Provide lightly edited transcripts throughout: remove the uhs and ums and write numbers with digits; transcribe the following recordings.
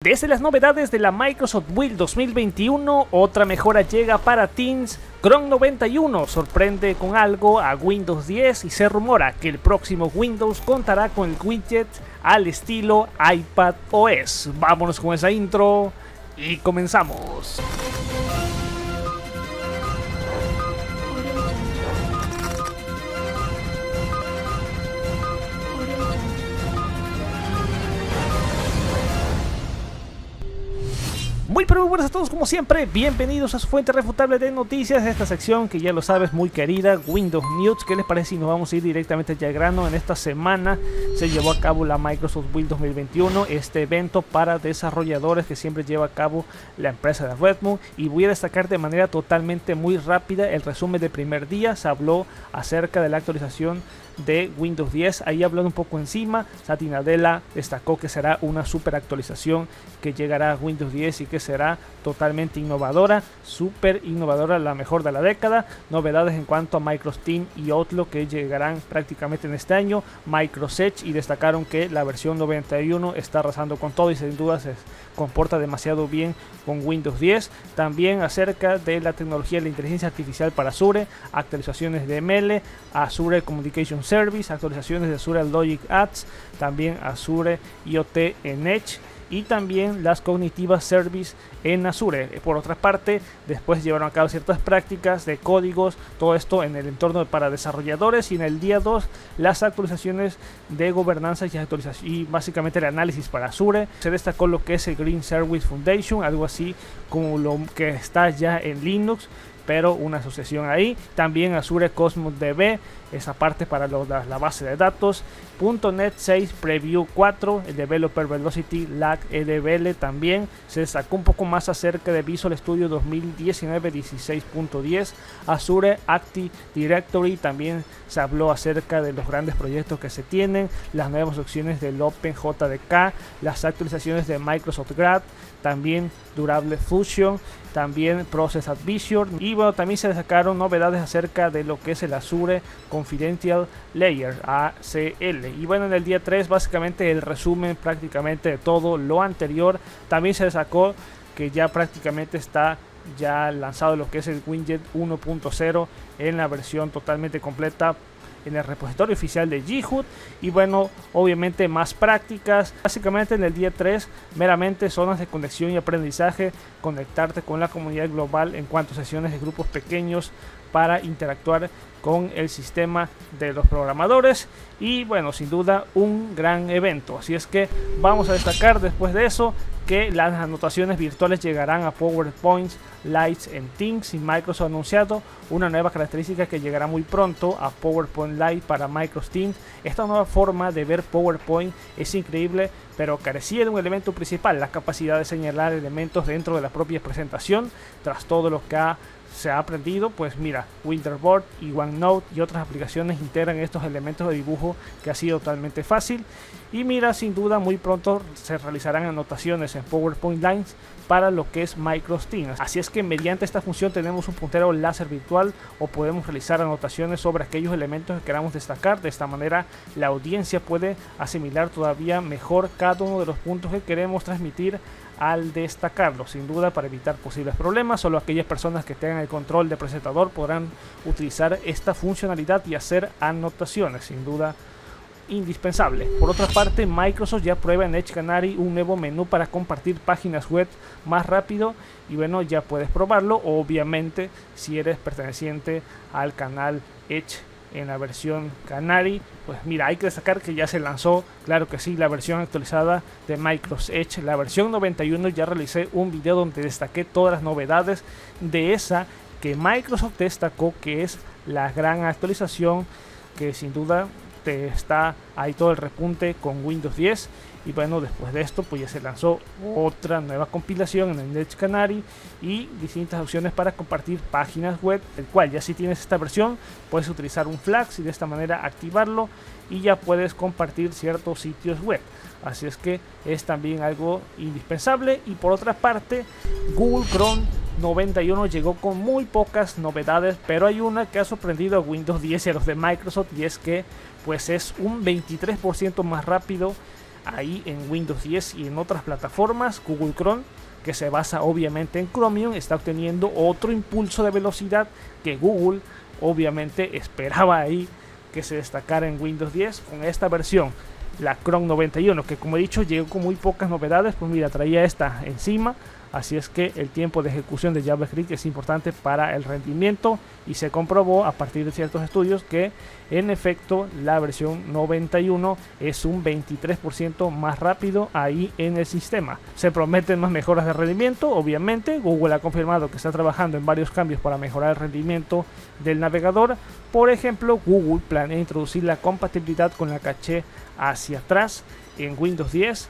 Desde las novedades de la Microsoft Build 2021, otra mejora llega para Teams. Chrome 91 sorprende con algo a Windows 10 y se rumora que el próximo Windows contará con el widget al estilo iPadOS. Vámonos con esa intro y comenzamos. Muy buenas a todos, como siempre, bienvenidos a su fuente refutable de noticias, esta sección que ya lo sabes, muy querida, Windows News. ¿Qué les parece si nos vamos a ir directamente ya al grano? En esta semana se llevó a cabo la Microsoft Build 2021, este evento para desarrolladores que siempre lleva a cabo la empresa de Redmond, y voy a destacar de manera totalmente muy rápida el resumen del primer día. Se habló acerca de la actualización de Windows 10, ahí hablando un poco encima. Satya Nadella destacó que será una super actualización que llegará a Windows 10 y que será totalmente innovadora, super innovadora, la mejor de la década. Novedades en cuanto a Microsoft Teams y Outlook que llegarán prácticamente en este año, Microsoft Edge, y destacaron que la versión 91 está arrasando con todo y sin duda se comporta demasiado bien con Windows 10. También acerca de la tecnología de la inteligencia artificial para Azure, actualizaciones de ML, Azure Communication Service, actualizaciones de Azure Logic Ads, también Azure IoT en Edge y también las cognitivas service en Azure. Por otra parte, después llevaron a cabo ciertas prácticas de códigos, todo esto en el entorno para desarrolladores, y en el día 2 las actualizaciones de gobernanza y básicamente el análisis para Azure. Se destacó lo que es el Green Service Foundation, algo así como lo que está ya en Linux, pero una asociación ahí. También Azure Cosmos DB, esa parte para la base de datos. .NET 6 Preview 4, el Developer Velocity Lag EDVL también. Se destacó un poco más acerca de Visual Studio 2019 16.10. Azure Active Directory, también se habló acerca de los grandes proyectos que se tienen, las nuevas opciones del OpenJDK, las actualizaciones de Microsoft Grad, también Durable Fusion, también Process Advisor, y bueno, también se destacaron novedades acerca de lo que es el Azure Confidential Layer, ACL. Y bueno, en el día 3 básicamente el resumen prácticamente de todo lo anterior. También se destacó que ya prácticamente está ya lanzado lo que es el widget 1.0 en la versión totalmente completa en el repositorio oficial de Github. Y bueno, obviamente más prácticas. Básicamente en el día 3 meramente zonas de conexión y aprendizaje, conectarte con la comunidad global en cuanto a sesiones de grupos pequeños para interactuar con el sistema de los programadores. Y bueno, sin duda un gran evento. Así es que vamos a destacar después de eso que las anotaciones virtuales llegarán a PowerPoint Lite en Teams, y Microsoft ha anunciado una nueva característica que llegará muy pronto a PowerPoint Lite para Microsoft Teams. Esta nueva forma de ver PowerPoint es increíble, pero carecía de un elemento principal, la capacidad de señalar elementos dentro de la propia presentación. Tras todo lo que se ha aprendido, pues mira, Winterboard y OneNote y otras aplicaciones integran estos elementos de dibujo que ha sido totalmente fácil. Y mira, sin duda muy pronto se realizarán anotaciones en PowerPoint Lines para lo que es Microsoft Teams. Así es que mediante esta función tenemos un puntero láser virtual, o podemos realizar anotaciones sobre aquellos elementos que queramos destacar. De esta manera la audiencia puede asimilar todavía mejor cada uno de los puntos que queremos transmitir al destacarlo. Sin duda, para evitar posibles problemas, solo aquellas personas que tengan el control de presentador podrán utilizar esta funcionalidad y hacer anotaciones. Sin duda indispensable. Por otra parte, Microsoft ya prueba en Edge Canary un nuevo menú para compartir páginas web más rápido, y bueno, ya puedes probarlo, obviamente si eres perteneciente al canal Edge en la versión Canary. Pues mira, hay que destacar que ya se lanzó, claro que sí, la versión actualizada de Microsoft Edge, la versión 91. Ya realicé un video donde destaqué todas las novedades de esa que Microsoft destacó que es la gran actualización, que sin duda está ahí todo el repunte con Windows 10. Y bueno, después de esto pues ya se lanzó otra nueva compilación en el Edge Canary y distintas opciones para compartir páginas web, el cual ya si tienes esta versión puedes utilizar un Flags y de esta manera activarlo y ya puedes compartir ciertos sitios web. Así es que es también algo indispensable. Y por otra parte, Google Chrome 91 llegó con muy pocas novedades, pero hay una que ha sorprendido a Windows 10 y a los de Microsoft, y es que pues es un 23% más rápido ahí en Windows 10 y en otras plataformas. Google Chrome, que se basa obviamente en Chromium, está obteniendo otro impulso de velocidad que Google obviamente esperaba ahí que se destacara en Windows 10 con esta versión, la Chrome 91, que como he dicho llegó con muy pocas novedades. Pues mira, traía esta encima, así es que el tiempo de ejecución de JavaScript es importante para el rendimiento, y se comprobó a partir de ciertos estudios que en efecto la versión 91 es un 23% más rápido ahí en el sistema. Se prometen más mejoras de rendimiento, obviamente. Google ha confirmado que está trabajando en varios cambios para mejorar el rendimiento del navegador. Por ejemplo, Google planea introducir la compatibilidad con la caché hacia atrás en Windows 10,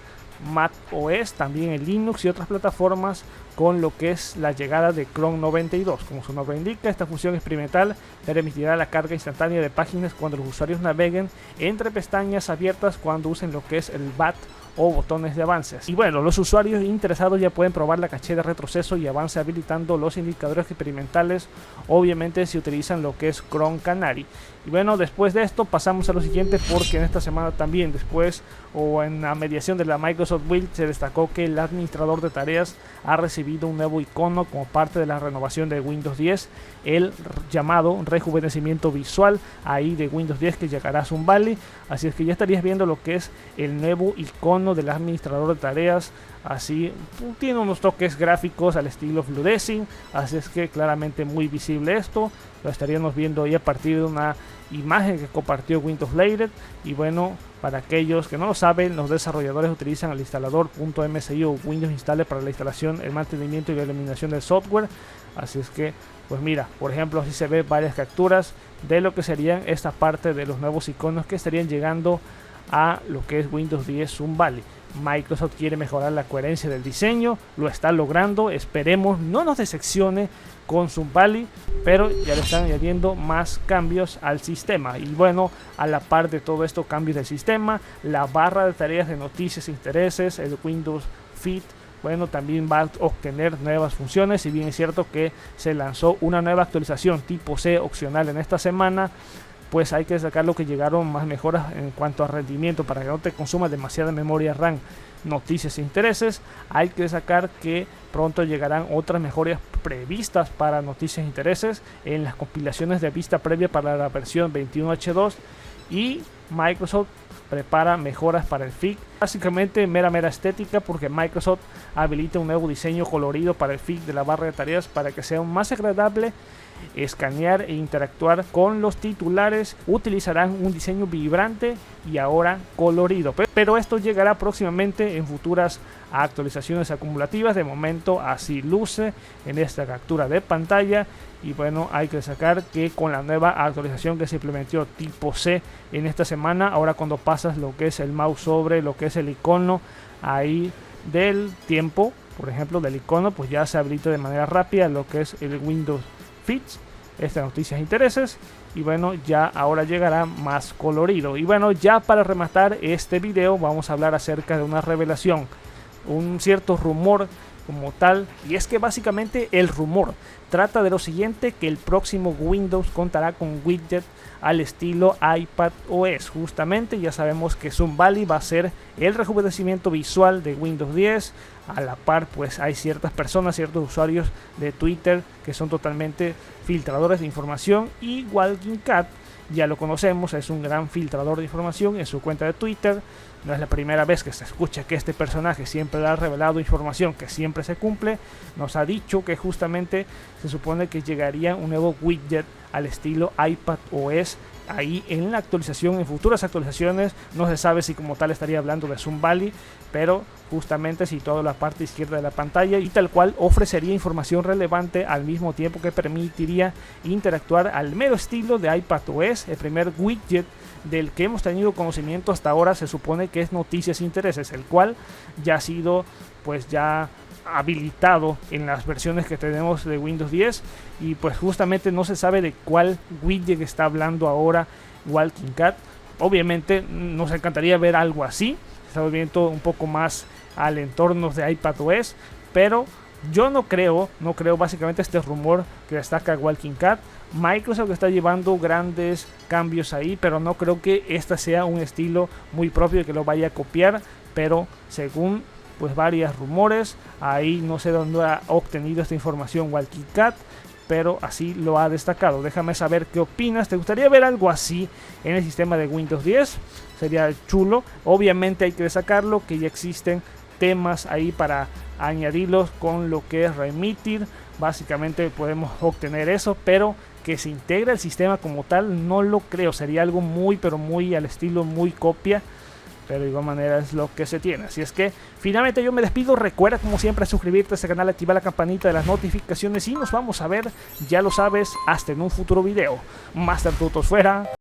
Mac OS, también en Linux y otras plataformas, con lo que es la llegada de Chrome 92. Como su nombre indica, esta función experimental permitirá la carga instantánea de páginas cuando los usuarios naveguen entre pestañas abiertas cuando usen lo que es el BAT o botones de avances. Y bueno, los usuarios interesados ya pueden probar la caché de retroceso y avance habilitando los indicadores experimentales, obviamente si utilizan lo que es Chrome Canary. Y bueno, después de esto pasamos a lo siguiente, porque en esta semana también, después o en la mediación de la Microsoft Build, se destacó que el administrador de tareas ha recibido un nuevo icono como parte de la renovación de Windows 10, el llamado rejuvenecimiento visual ahí de Windows 10, que llegará a Sun Valley. Así es que ya estarías viendo lo que es el nuevo icono del administrador de tareas. Así tiene unos toques gráficos al estilo Fludesing, así es que claramente muy visible esto. Lo estaríamos viendo ahí a partir de una imagen que compartió Windows Later. Y bueno, para aquellos que no lo saben, los desarrolladores utilizan el instalador .msi o Windows Installer para la instalación, el mantenimiento y la eliminación del software. Así es que, pues mira, por ejemplo, así se ve varias capturas de lo que serían esta parte de los nuevos iconos que estarían llegando a lo que es Windows 10 Sun Valley. Microsoft quiere mejorar la coherencia del diseño, lo está logrando, esperemos no nos decepcione con Sun Valley, pero ya le están añadiendo más cambios al sistema. Y bueno, a la par de todo esto, cambios del sistema, la barra de tareas de noticias e intereses, el Windows Feed, bueno, también va a obtener nuevas funciones. Si bien es cierto que se lanzó una nueva actualización tipo C opcional en esta semana, pues hay que destacar lo que llegaron más mejoras en cuanto a rendimiento para que no te consuma demasiada memoria RAM, noticias e intereses. Hay que destacar que pronto llegarán otras mejoras previstas para noticias e intereses en las compilaciones de vista previa para la versión 21H2, y Microsoft prepara mejoras para el feed, básicamente mera estética, porque Microsoft habilita un nuevo diseño colorido para el feed de la barra de tareas para que sea más agradable escanear e interactuar con los titulares. Utilizarán un diseño vibrante y ahora colorido, pero esto llegará próximamente en futuras actualizaciones acumulativas. De momento así luce en esta captura de pantalla. Y bueno, hay que destacar que con la nueva actualización que se implementó tipo C en esta semana, ahora cuando pasas lo que es el mouse sobre lo que es el icono ahí del tiempo, por ejemplo del icono, pues ya se habilita de manera rápida lo que es el Windows Feeds, estas noticias e intereses. Y bueno, ya ahora llegará más colorido. Y bueno, ya para rematar este video vamos a hablar acerca de una revelación, un cierto rumor como tal, y es que básicamente el rumor trata de lo siguiente: que el próximo Windows contará con widget al estilo iPadOS. Justamente ya sabemos que Sun Valley va a ser el rejuvenecimiento visual de Windows 10. A la par, pues hay ciertas personas, ciertos usuarios de Twitter que son totalmente filtradores de información, y Walking Cat, ya lo conocemos, es un gran filtrador de información en su cuenta de Twitter. No es la primera vez que se escucha que este personaje siempre ha revelado información que siempre se cumple. Nos ha dicho que justamente se supone que llegaría un nuevo widget al estilo iPadOS ahí en la actualización, en futuras actualizaciones. No se sabe si como tal estaría hablando de Sun Valley, pero justamente situado en la parte izquierda de la pantalla, y tal cual ofrecería información relevante al mismo tiempo que permitiría interactuar al mero estilo de iPadOS. El primer widget del que hemos tenido conocimiento hasta ahora se supone que es noticias e intereses, el cual ya ha sido pues ya habilitado en las versiones que tenemos de Windows 10, y pues justamente no se sabe de cuál widget está hablando ahora Walking Cat. Obviamente nos encantaría ver algo así, estamos viendo un poco más al entorno de iPadOS, pero yo no creo básicamente este rumor que destaca Walking Cat. Microsoft está llevando grandes cambios ahí, pero no creo que este sea un estilo muy propio que lo vaya a copiar. pero según pues varios rumores, ahí no sé dónde ha obtenido esta información WalkieCat, pero así lo ha destacado. Déjame saber qué opinas. ¿Te gustaría ver algo así en el sistema de Windows 10? Sería chulo. Obviamente hay que destacarlo que ya existen temas ahí para añadirlos con lo que es Remitir. Básicamente podemos obtener eso, pero que se integre el sistema como tal no lo creo. Sería algo muy pero muy al estilo muy copia, pero de igual manera es lo que se tiene. Así es que finalmente yo me despido. Recuerda como siempre suscribirte a este canal, activar la campanita de las notificaciones y nos vamos a ver, ya lo sabes, hasta en un futuro video. Master Tutos fuera.